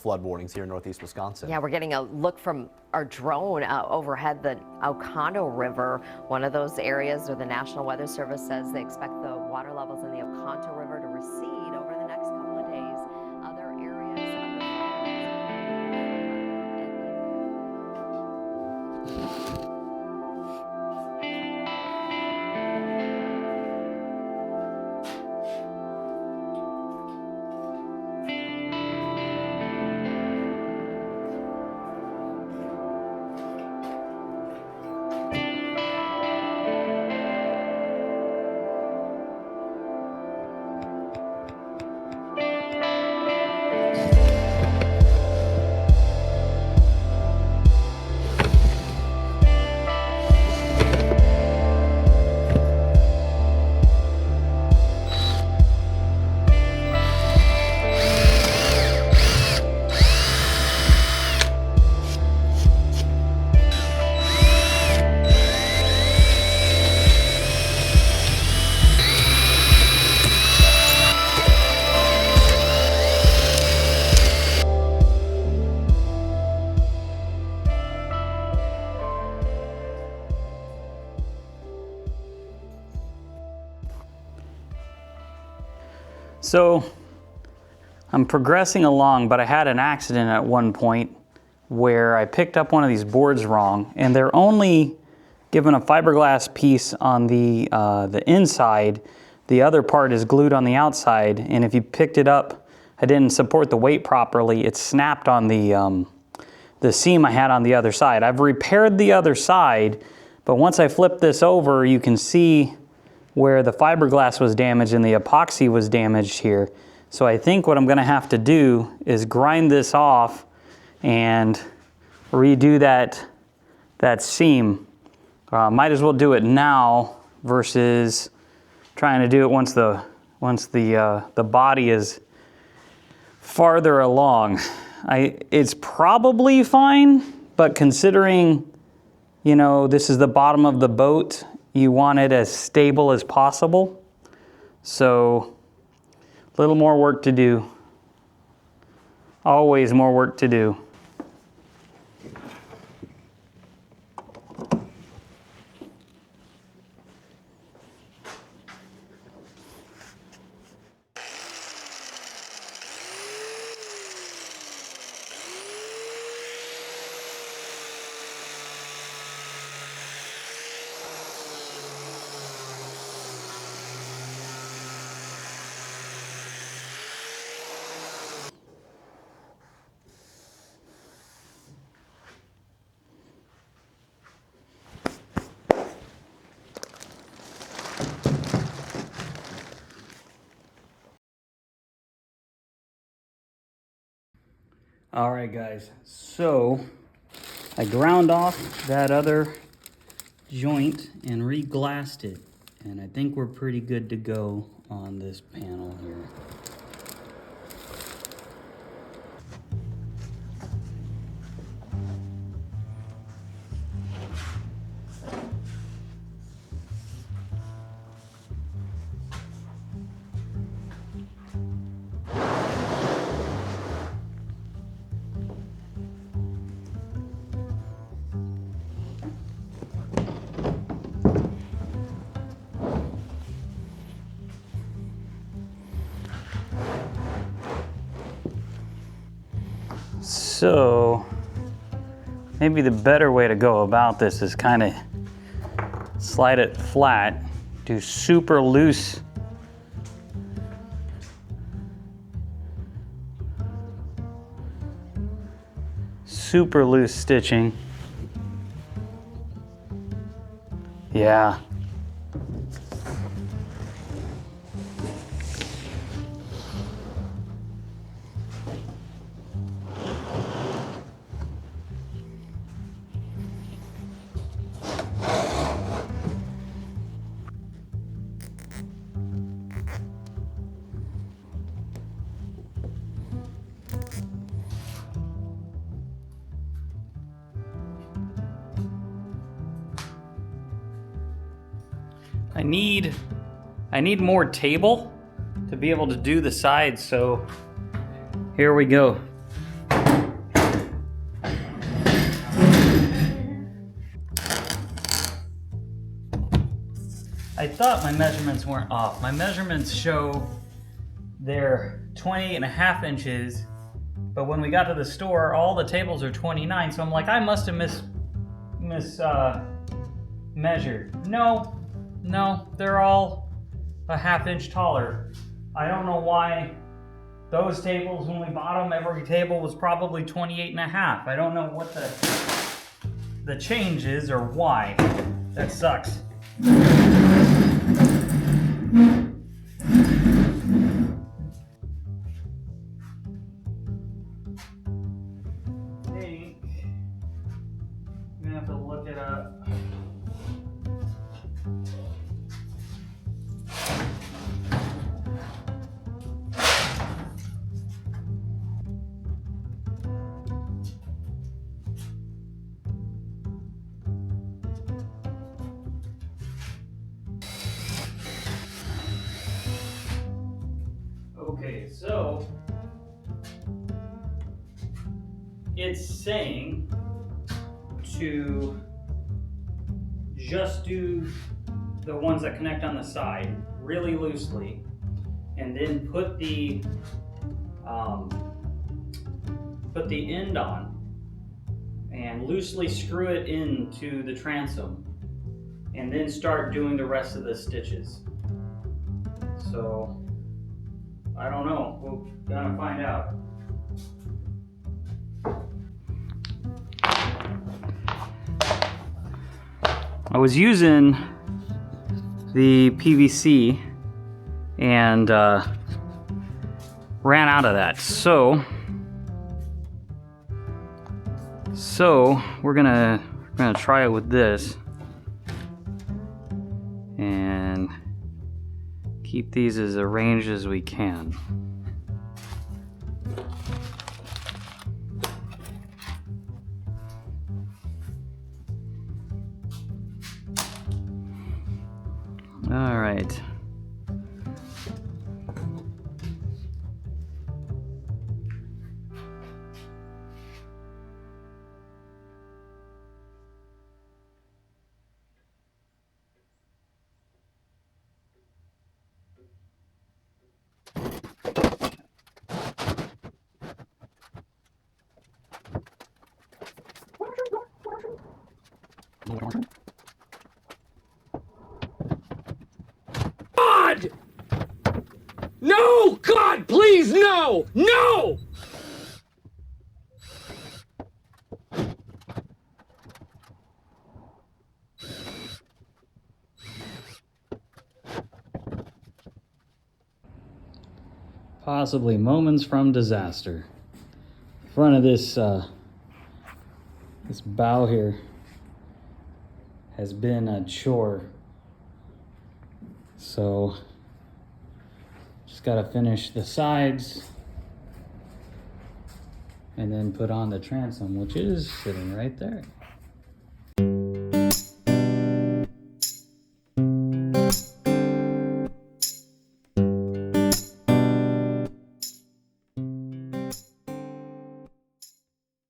flood warnings here in northeast Wisconsin. Yeah, we're getting a look from our drone overhead the Oconto River, one of those areas where the National Weather Service says they expect the water levels in the Oconto River to recede over the next couple of days. Other areas So I'm progressing along, but I had an accident at one point where I picked up one of these boards wrong, and they're only given a fiberglass piece on the inside. The other part is glued on the outside, and if you picked it up, I didn't support the weight properly. It snapped on the seam I had on the other side. I've repaired the other side, but once I flip this over, you can see where the fiberglass was damaged and the epoxy was damaged here. So I think what I'm gonna have to do is grind this off and redo that seam. Might as well do it now versus trying to do it once the body is farther along. It's probably fine, but considering, you know, this is the bottom of the boat, you want it as stable as possible. So a little more work to do. Always more work to do. All right, guys, so I ground off that other joint and re-glassed it, and I think we're pretty good to go on this panel here. So maybe the better way to go about this is kind of slide it flat, do super loose stitching. Yeah. I need more table to be able to do the sides, so here we go. I thought my measurements weren't off. My measurements show they're 28.5 inches, but when we got to the store, all the tables are 29, so I'm like, I must have measured. No, they're all a half inch taller. I don't know why those tables, when we bought them, every table was probably 28.5. I don't know what the change is or why. That sucks. I'm gonna have to look it up. Okay, so it's saying to just do the ones that connect on the side really loosely, and then put the end on and loosely screw it into the transom, and then start doing the rest of the stitches. So I don't know, we're gonna find out. I was using the PVC and ran out of that. So we're gonna try it with this and keep these as arranged as we can. All right. God! No! God, please, no! No! Possibly moments from disaster. The front of this this bow here has been a chore. So just gotta finish the sides and then put on the transom, which is sitting right there.